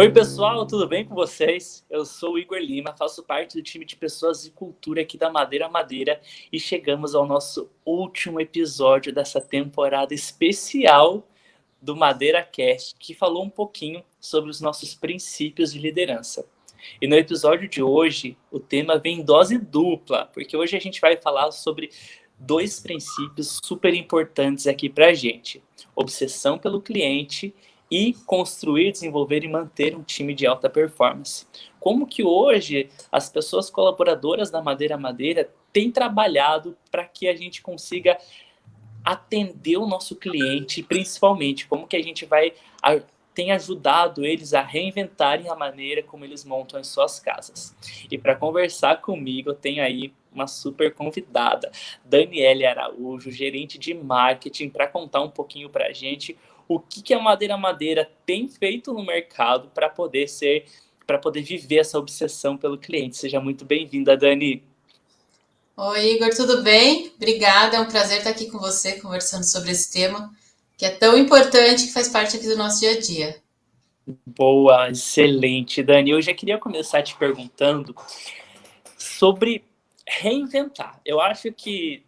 Oi, pessoal, tudo bem com vocês? Eu sou o Igor Lima, faço parte do time de pessoas de cultura aqui da Madeira Madeira e chegamos ao nosso último episódio dessa temporada especial do Madeira Cast, que falou um pouquinho sobre os nossos princípios de liderança. E no episódio de hoje, o tema vem em dose dupla, porque hoje a gente vai falar sobre dois princípios super importantes aqui para a gente: obsessão pelo cliente e construir, desenvolver e manter um time de alta performance. Como que hoje as pessoas colaboradoras da Madeira Madeira têm trabalhado para que a gente consiga atender o nosso cliente, principalmente como que a gente tem ajudado eles a reinventarem a maneira como eles montam as suas casas. E para conversar comigo, eu tenho aí uma super convidada, Daniele Araújo, gerente de marketing, para contar um pouquinho para a gente o que a Madeira Madeira tem feito no mercado para poder viver essa obsessão pelo cliente. Seja muito bem-vinda, Dani. Oi, Igor, tudo bem? Obrigada, é um prazer estar aqui com você conversando sobre esse tema que é tão importante que faz parte aqui do nosso dia a dia. Boa, excelente, Dani. Eu já queria começar te perguntando sobre reinventar. Eu acho que,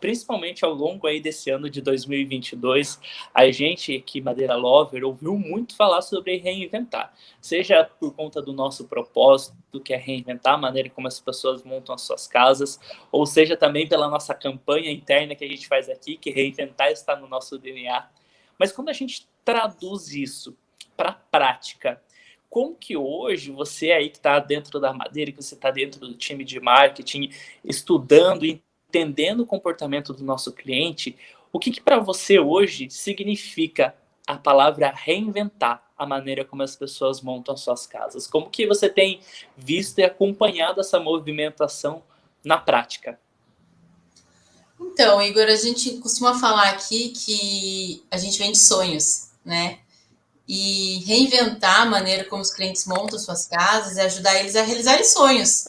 principalmente ao longo aí desse ano de 2022, a gente aqui, Madeira Lover, ouviu muito falar sobre reinventar. Seja por conta do nosso propósito, que é reinventar a maneira como as pessoas montam as suas casas, ou seja também pela nossa campanha interna que a gente faz aqui, que reinventar está no nosso DNA. Mas quando a gente traduz isso para a prática, como que hoje você aí que está dentro da Madeira, que você está dentro do time de marketing, estudando e entendendo o comportamento do nosso cliente, o que para você hoje significa a palavra reinventar a maneira como as pessoas montam as suas casas? Como que você tem visto e acompanhado essa movimentação na prática? Então, Igor, a gente costuma falar aqui que a gente vende sonhos, né? E reinventar a maneira como os clientes montam suas casas é ajudar eles a realizarem sonhos,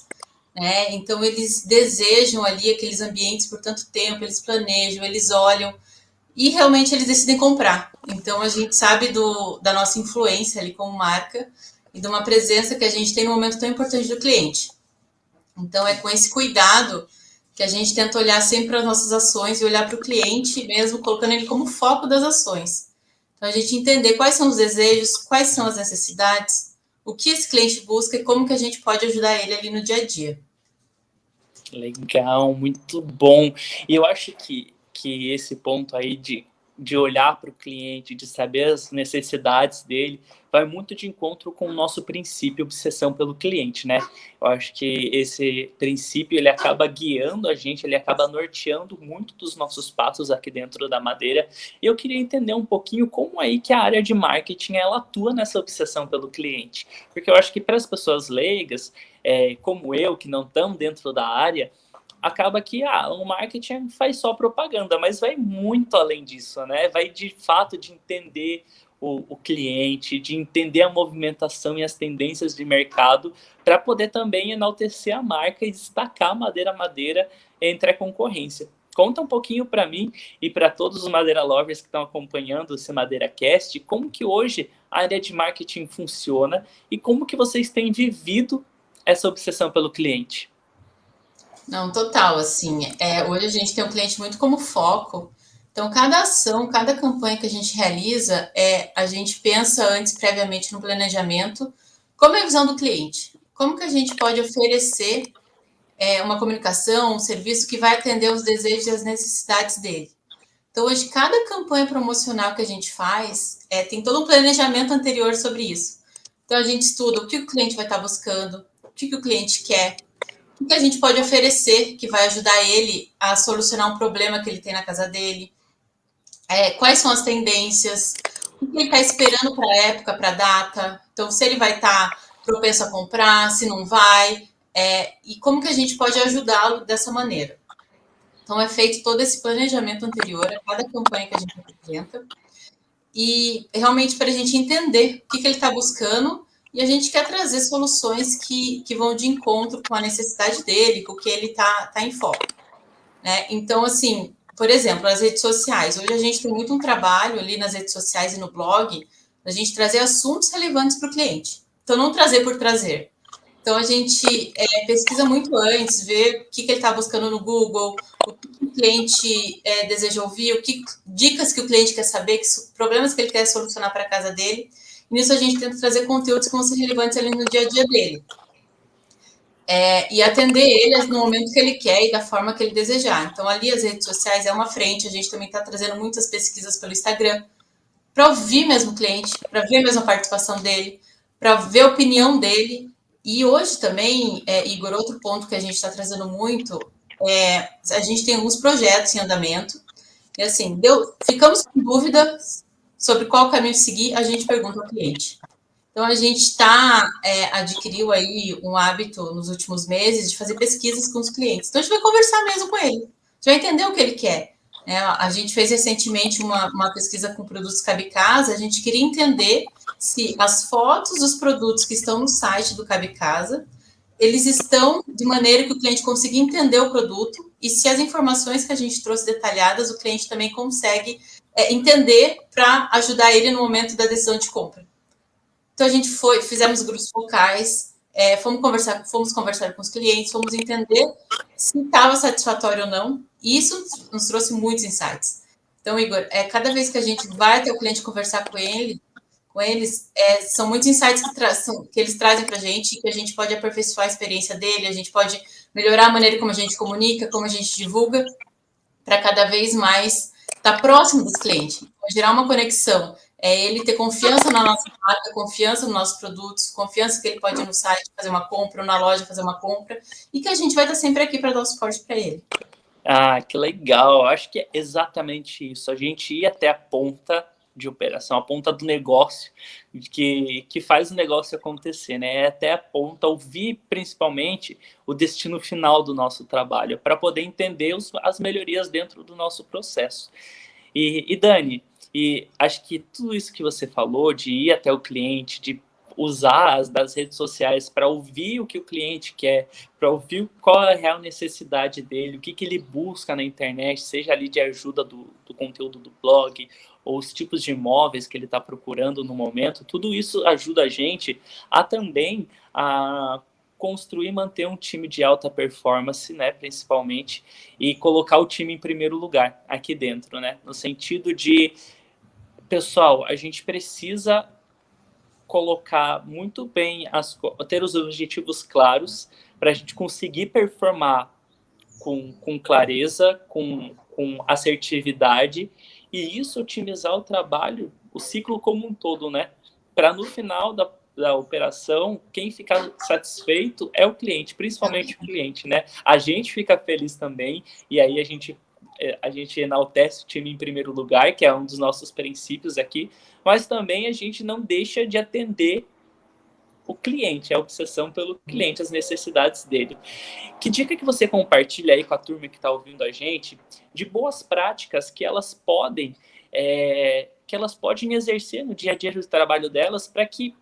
né? Então, eles desejam ali aqueles ambientes por tanto tempo, eles planejam, eles olham e realmente eles decidem comprar. Então, a gente sabe da nossa influência ali como marca e de uma presença que a gente tem no momento tão importante do cliente. Então, é com esse cuidado que a gente tenta olhar sempre as nossas ações e olhar para o cliente mesmo, colocando ele como foco das ações. Então, a gente entender quais são os desejos, quais são as necessidades, o que esse cliente busca e como que a gente pode ajudar ele ali no dia a dia. Legal, muito bom. E eu acho que esse ponto aí de olhar para o cliente, de saber as necessidades dele, vai muito de encontro com o nosso princípio obsessão pelo cliente, né? Eu acho que esse princípio, ele acaba guiando a gente, ele acaba norteando muito dos nossos passos aqui dentro da Madeira. E eu queria entender um pouquinho como aí que a área de marketing, ela atua nessa obsessão pelo cliente. Porque eu acho que para as pessoas leigas, como eu, que não estão dentro da área, acaba que o marketing faz só propaganda, mas vai muito além disso, né? Vai de fato de entender o cliente, de entender a movimentação e as tendências de mercado, para poder também enaltecer a marca e destacar a Madeira Madeira entre a concorrência. Conta um pouquinho para mim e para todos os Madeira Lovers que estão acompanhando esse Madeira Cast, como que hoje a área de marketing funciona e como que vocês têm vivido essa obsessão pelo cliente. Não, total, assim, hoje a gente tem o cliente muito como foco, então cada ação, cada campanha que a gente realiza, a gente pensa antes, previamente, no planejamento, como é a visão do cliente, como que a gente pode oferecer uma comunicação, um serviço que vai atender os desejos e as necessidades dele. Então, hoje, cada campanha promocional que a gente faz, tem todo um planejamento anterior sobre isso. Então, a gente estuda o que o cliente vai estar buscando, o que o cliente quer, o que a gente pode oferecer que vai ajudar ele a solucionar um problema que ele tem na casa dele, quais são as tendências, o que ele está esperando para a época, para a data, então se ele vai estar propenso a comprar, se não vai, e como que a gente pode ajudá-lo dessa maneira. Então é feito todo esse planejamento anterior a cada campanha que a gente apresenta, e realmente para a gente entender o que ele está buscando, e a gente quer trazer soluções que vão de encontro com a necessidade dele, com o que ele está em foco. Né? Então, assim, por exemplo, as redes sociais. Hoje a gente tem muito um trabalho ali nas redes sociais e no blog, da gente trazer assuntos relevantes para o cliente. Então, não trazer por trazer. Então, a gente pesquisa muito antes, vê o que ele está buscando no Google, o que o cliente deseja ouvir, dicas que o cliente quer saber, problemas que ele quer solucionar para a casa dele. E nisso a gente tenta trazer conteúdos que vão ser relevantes ali no dia a dia dele. E atender ele no momento que ele quer e da forma que ele desejar. Então, ali as redes sociais é uma frente, a gente também está trazendo muitas pesquisas pelo Instagram, para ouvir mesmo o cliente, para ver mesmo a participação dele, para ver a opinião dele. E hoje também, Igor, outro ponto que a gente está trazendo muito a gente tem alguns projetos em andamento. E assim, ficamos com dúvida sobre qual caminho seguir, a gente pergunta ao cliente. Então, a gente adquiriu aí um hábito nos últimos meses de fazer pesquisas com os clientes. Então, a gente vai conversar mesmo com ele, a gente vai entender o que ele quer. A gente fez recentemente uma pesquisa com produtos Cabe Casa, a gente queria entender se as fotos dos produtos que estão no site do Cabe Casa, eles estão de maneira que o cliente consiga entender o produto e se as informações que a gente trouxe detalhadas, o cliente também consegue entender para ajudar ele no momento da decisão de compra. Então, a gente fizemos grupos focais, fomos conversar com os clientes, fomos entender se estava satisfatório ou não, e isso nos trouxe muitos insights. Então, Igor, cada vez que a gente vai até o cliente conversar com eles, são muitos insights que eles trazem para a gente, que a gente pode aperfeiçoar a experiência dele, a gente pode melhorar a maneira como a gente comunica, como a gente divulga, para cada vez mais estar próximo dos clientes, gerar uma conexão. Ele ter confiança na nossa marca, confiança nos nossos produtos, confiança que ele pode ir no site fazer uma compra, ou na loja fazer uma compra, e que a gente vai estar sempre aqui para dar o suporte para ele. Ah, que legal. Acho que é exatamente isso. A gente ir até a ponta de operação, a ponta do negócio, que faz o negócio acontecer, né? É até a ponta, ouvir principalmente o destino final do nosso trabalho, para poder entender as melhorias dentro do nosso processo. E Dani, acho que tudo isso que você falou, de ir até o cliente, de usar das redes sociais para ouvir o que o cliente quer, para ouvir qual é a real necessidade dele, o que ele busca na internet, seja ali de ajuda do conteúdo do blog, ou os tipos de imóveis que ele está procurando no momento, tudo isso ajuda a gente a também construir e manter um time de alta performance, né, principalmente, e colocar o time em primeiro lugar aqui dentro, né, no sentido de, pessoal, a gente precisa colocar muito bem, ter os objetivos claros para a gente conseguir performar com clareza, com assertividade, e isso otimizar o trabalho, o ciclo como um todo, né? Para no final da operação, quem ficar satisfeito é o cliente, principalmente o cliente, né? A gente fica feliz também, e aí a gente enaltece o time em primeiro lugar, que é um dos nossos princípios aqui, mas também a gente não deixa de atender o cliente, a obsessão pelo cliente, as necessidades dele. Que dica que você compartilha aí com a turma que está ouvindo a gente de boas práticas que elas podem exercer no dia a dia do trabalho delas, para que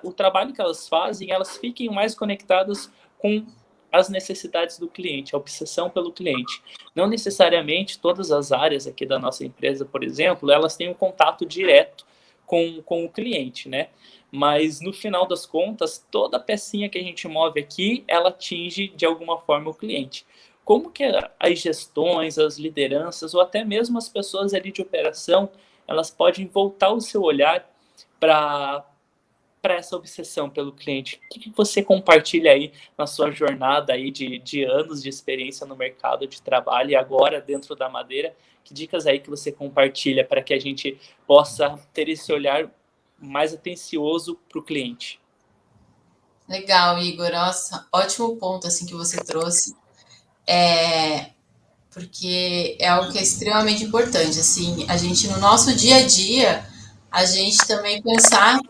o trabalho que elas fazem, elas fiquem mais conectadas com as necessidades do cliente, a obsessão pelo cliente. Não necessariamente todas as áreas aqui da nossa empresa, por exemplo, elas têm um contato direto com o cliente, né? Mas no final das contas, toda pecinha que a gente move aqui, ela atinge de alguma forma o cliente. Como que as gestões, as lideranças, ou até mesmo as pessoas ali de operação, elas podem voltar o seu olhar para essa obsessão pelo cliente? O que você compartilha aí na sua jornada aí de anos de experiência no mercado de trabalho e agora dentro da Madeira? Que dicas aí que você compartilha para que a gente possa ter esse olhar mais atencioso para o cliente? Legal, Igor. Nossa, ótimo ponto assim que você trouxe. Porque é algo que é extremamente importante. Assim, a gente no nosso dia a dia, a gente também pensar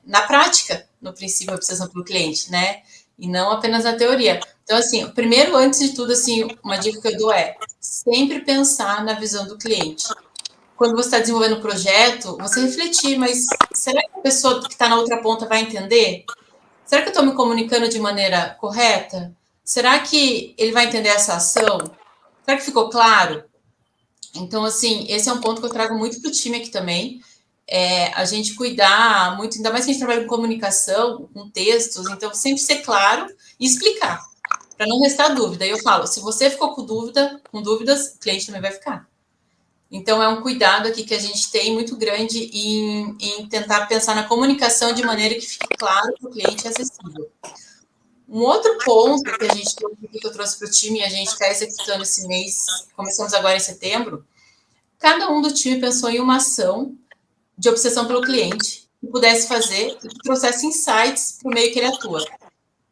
na prática, no princípio, a obsessão pelo cliente, né? E não apenas na teoria. Então, assim, primeiro, antes de tudo, assim, uma dica que eu dou é sempre pensar na visão do cliente. Quando você está desenvolvendo um projeto, você refletir, mas será que a pessoa que está na outra ponta vai entender? Será que eu estou me comunicando de maneira correta? Será que ele vai entender essa ação? Será que ficou claro? Então, assim, esse é um ponto que eu trago muito para o time aqui também. a gente cuidar muito, ainda mais que a gente trabalha com comunicação, com textos, então sempre ser claro e explicar, para não restar dúvida. E eu falo, se você ficou com dúvidas, o cliente também vai ficar. Então, é um cuidado aqui que a gente tem muito grande em tentar pensar na comunicação de maneira que fique claro para o cliente e acessível. Um outro ponto que a gente que eu trouxe para o time e a gente está executando esse mês, começamos agora em setembro, cada um do time pensou em uma ação de obsessão pelo cliente que pudesse fazer e que trouxesse insights para o meio que ele atua.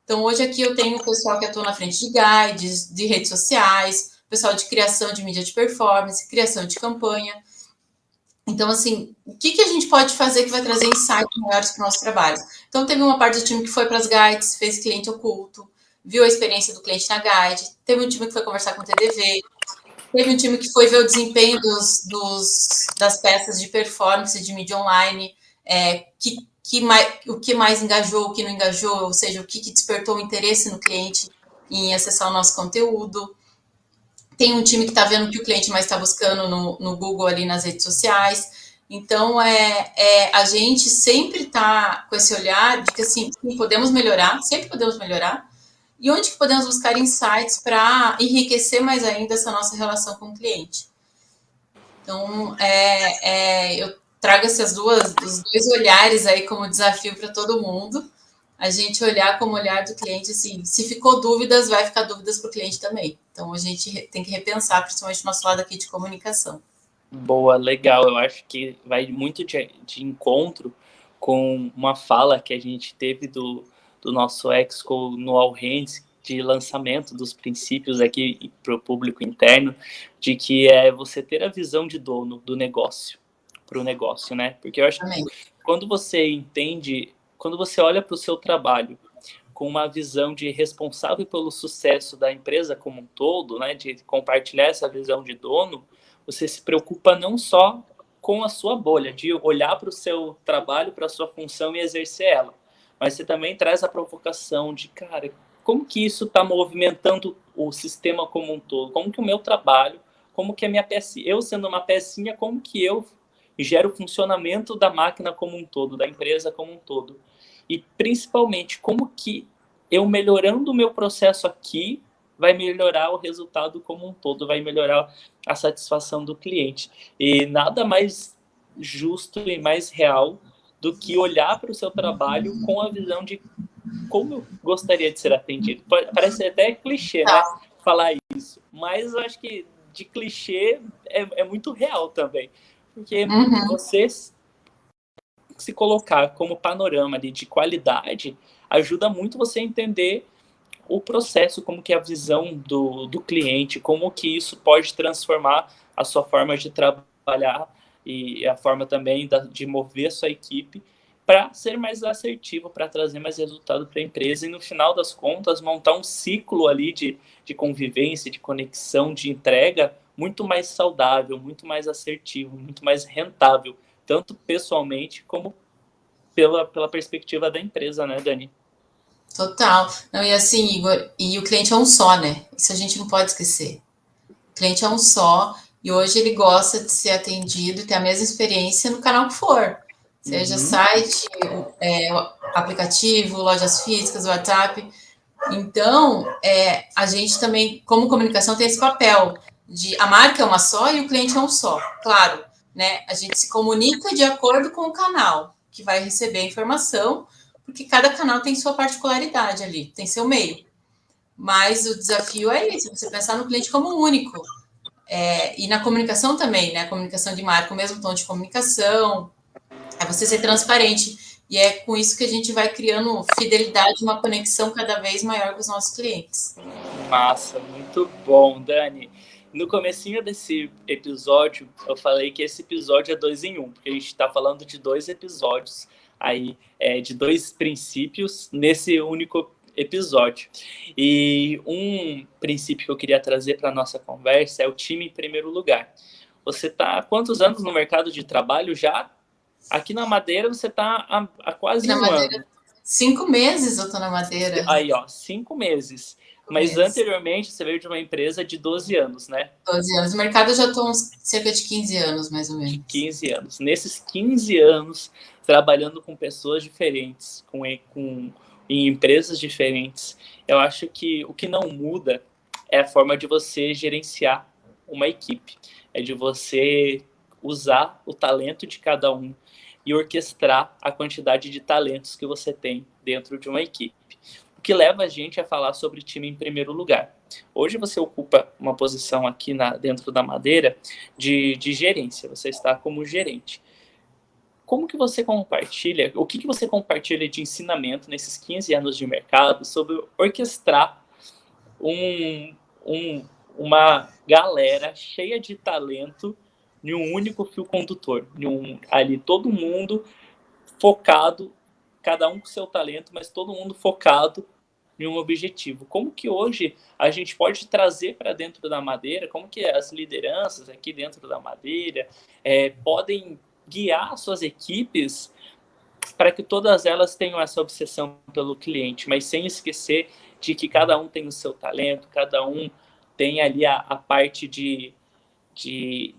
Então, hoje aqui eu tenho o pessoal que atua na frente de guides, de redes sociais, pessoal de criação de mídia de performance, criação de campanha. Então, assim, o que a gente pode fazer que vai trazer insights maiores para o nosso trabalho? Então, teve uma parte do time que foi para as guides, fez cliente oculto, viu a experiência do cliente na guide, teve um time que foi conversar com o TDV, teve um time que foi ver o desempenho das peças de performance de mídia online, o que mais engajou, o que não engajou, ou seja, o que despertou o interesse no cliente em acessar o nosso conteúdo. Tem um time que está vendo o que o cliente mais está buscando no Google ali nas redes sociais. Então, a gente sempre está com esse olhar de que, assim, podemos melhorar, sempre podemos melhorar, e onde que podemos buscar insights para enriquecer mais ainda essa nossa relação com o cliente. Então, eu trago os dois olhares aí como desafio para todo mundo, a gente olhar como olhar do cliente, assim, se ficou dúvidas, vai ficar dúvidas para o cliente também. Então, a gente tem que repensar, principalmente o nosso lado aqui de comunicação. Boa, legal. Eu acho que vai muito de encontro com uma fala que a gente teve do nosso Exco no All Hands, de lançamento dos princípios aqui para o público interno, de que é você ter a visão de dono do negócio, para o negócio, né? Porque eu acho que quando você entende, quando você olha para o seu trabalho com uma visão de responsável pelo sucesso da empresa como um todo, né, de compartilhar essa visão de dono, você se preocupa não só com a sua bolha, de olhar para o seu trabalho, para a sua função e exercer ela, mas você também traz a provocação de, cara, como que isso está movimentando o sistema como um todo? Como que o meu trabalho, como que a minha peça, eu sendo uma pecinha, como que eu gero o funcionamento da máquina como um todo, da empresa como um todo? E principalmente, como que eu melhorando o meu processo aqui vai melhorar o resultado como um todo, vai melhorar a satisfação do cliente. E nada mais justo e mais real do que olhar para o seu trabalho com a visão de como eu gostaria de ser atendido. Parece até clichê, né? Falar isso. Mas eu acho que de clichê é muito real também. Porque você se colocar como panorama ali de qualidade ajuda muito você a entender o processo, como que é a visão do cliente, como que isso pode transformar a sua forma de trabalhar e a forma também de mover a sua equipe para ser mais assertivo, para trazer mais resultado para a empresa e, no final das contas, montar um ciclo ali de convivência, de conexão, de entrega muito mais saudável, muito mais assertivo, muito mais rentável, tanto pessoalmente como pela perspectiva da empresa, né, Dani? Total. Não, e assim, Igor, e o cliente é um só, né? Isso a gente não pode esquecer. O cliente é um só e hoje ele gosta de ser atendido e ter a mesma experiência no canal que for. Seja site, aplicativo, lojas físicas, WhatsApp. Então, a gente também, como comunicação, tem esse papel de a marca é uma só e o cliente é um só. Claro, né? A gente se comunica de acordo com o canal que vai receber a informação, porque cada canal tem sua particularidade ali, tem seu meio. Mas o desafio é esse, você pensar no cliente como único. E na comunicação também, né? A comunicação de marca, o mesmo tom de comunicação, é você ser transparente. E é com isso que a gente vai criando fidelidade, uma conexão cada vez maior com os nossos clientes. Massa, muito bom, Dani. No comecinho desse episódio, eu falei que esse episódio é 2 em 1, porque a gente está falando de 2 episódios aí, de 2 princípios nesse único episódio. E um princípio que eu queria trazer para a nossa conversa é o time em primeiro lugar. Você está há quantos anos no mercado de trabalho já? Aqui na Madeira você está há quase um ano. 5 meses eu estou na Madeira. Aí, ó, 5 meses. Mas anteriormente você veio de uma empresa de 12 anos, né? 12 anos. No mercado eu já estou uns cerca de 15 anos, mais ou menos. 15 anos. Nesses 15 anos, trabalhando com pessoas diferentes, em empresas diferentes, eu acho que o que não muda é a forma de você gerenciar uma equipe. É de você usar o talento de cada um e orquestrar a quantidade de talentos que você tem dentro de uma equipe. O que leva a gente a falar sobre time em primeiro lugar. Hoje você ocupa uma posição aqui dentro da Madeira de gerência, você está como gerente. Como que você compartilha, o que você compartilha de ensinamento nesses 15 anos de mercado sobre orquestrar uma galera cheia de talento em um único fio condutor, ali todo mundo focado, cada um com seu talento, mas todo mundo focado em um objetivo. Como que hoje a gente pode trazer para dentro da Madeira, como que as lideranças aqui dentro da Madeira podem guiar suas equipes para que todas elas tenham essa obsessão pelo cliente, mas sem esquecer de que cada um tem o seu talento, cada um tem ali a parte de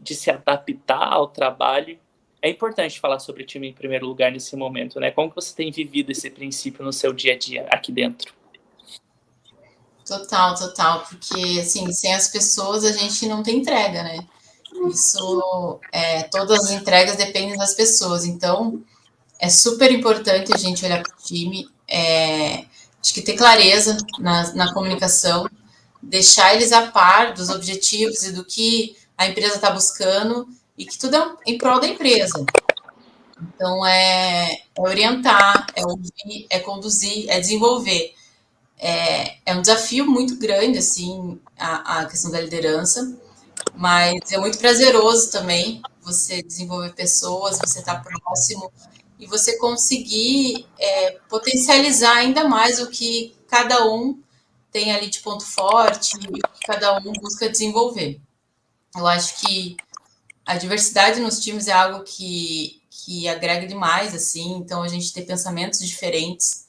se adaptar ao trabalho. É importante falar sobre o time em primeiro lugar nesse momento, né? Como que você tem vivido esse princípio no seu dia a dia aqui dentro? Total, porque assim, sem as pessoas a gente não tem entrega, né? Isso, todas as entregas dependem das pessoas, então é super importante a gente olhar para o time, acho que ter clareza na comunicação, deixar eles a par dos objetivos e do que a empresa está buscando e que tudo é em prol da empresa. Então, orientar, é ouvir, é conduzir, é desenvolver. É um desafio muito grande, assim, a questão da liderança, mas é muito prazeroso também você desenvolver pessoas, você estar próximo e você conseguir potencializar ainda mais o que cada um tem ali de ponto forte e o que cada um busca desenvolver. Eu acho que a diversidade nos times é algo que agrega demais, assim, então a gente ter pensamentos diferentes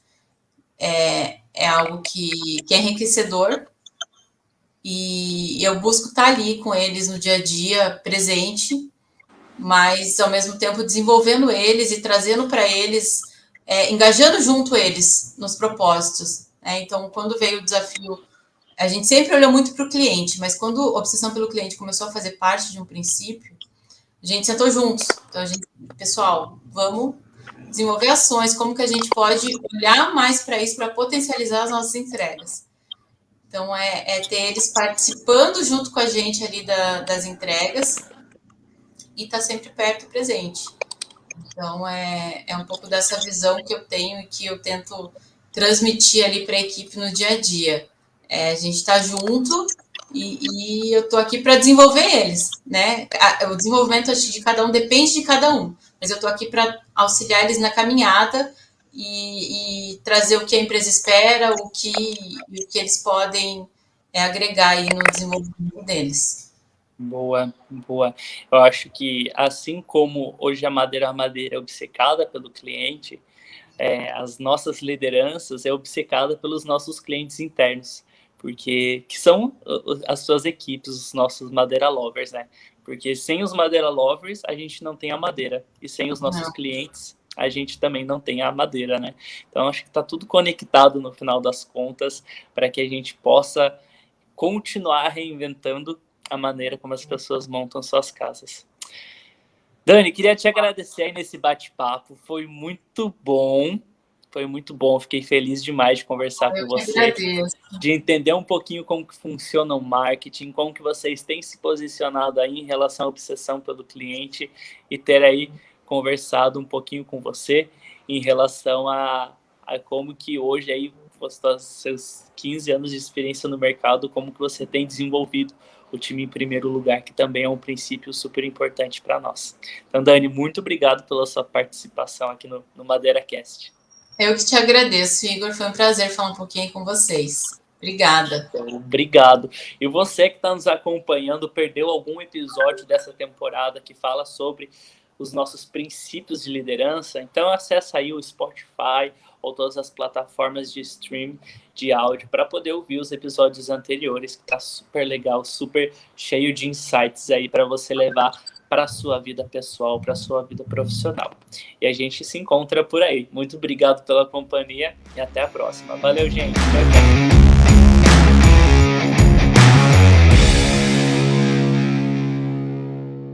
é algo que é enriquecedor e eu busco estar ali com eles no dia a dia, presente, mas ao mesmo tempo desenvolvendo eles e trazendo para eles, engajando junto eles nos propósitos. Né? Então, quando veio o desafio, a gente sempre olhou muito para o cliente, mas quando a obsessão pelo cliente começou a fazer parte de um princípio, a gente sentou juntos. Então, pessoal, vamos desenvolver ações, como que a gente pode olhar mais para isso, para potencializar as nossas entregas. Então, ter eles participando junto com a gente ali das entregas e estar sempre perto e presente. Então, é um pouco dessa visão que eu tenho e que eu tento transmitir ali para a equipe no dia a dia. A gente está junto e eu estou aqui para desenvolver eles, né? O desenvolvimento acho, de cada um depende de cada um, mas eu estou aqui para auxiliar eles na caminhada e trazer o que a empresa espera, o que eles podem agregar aí no desenvolvimento deles. Boa, boa. Eu acho que assim como hoje a Madeira é obcecada pelo cliente, as nossas lideranças é obcecada pelos nossos clientes internos, porque que são as suas equipes, os nossos Madeira Lovers, né? Porque sem os Madeira Lovers a gente não tem a Madeira e sem os nossos clientes a gente também não tem a Madeira, né? Então acho que está tudo conectado no final das contas para que a gente possa continuar reinventando a maneira como as pessoas montam suas casas. Dani, queria te agradecer aí nesse bate-papo, foi muito bom, fiquei feliz demais de conversar com você, de entender um pouquinho como que funciona o marketing, como que vocês têm se posicionado aí em relação à obsessão pelo cliente e ter aí conversado um pouquinho com você em relação a como que hoje aí, seus 15 anos de experiência no mercado, como que você tem desenvolvido o time em primeiro lugar, que também é um princípio super importante para nós. Então, Dani, muito obrigado pela sua participação aqui no MadeiraCast. Eu que te agradeço, Igor. Foi um prazer falar um pouquinho com vocês. Obrigada. Obrigado. E você que está nos acompanhando, perdeu algum episódio dessa temporada que fala sobre os nossos princípios de liderança? Então, acessa aí o Spotify ou todas as plataformas de stream de áudio para poder ouvir os episódios anteriores, que tá super legal, super cheio de insights aí para você levar para a sua vida pessoal, para a sua vida profissional. E a gente se encontra por aí. Muito obrigado pela companhia e até a próxima. Valeu, gente. Tchau, tchau.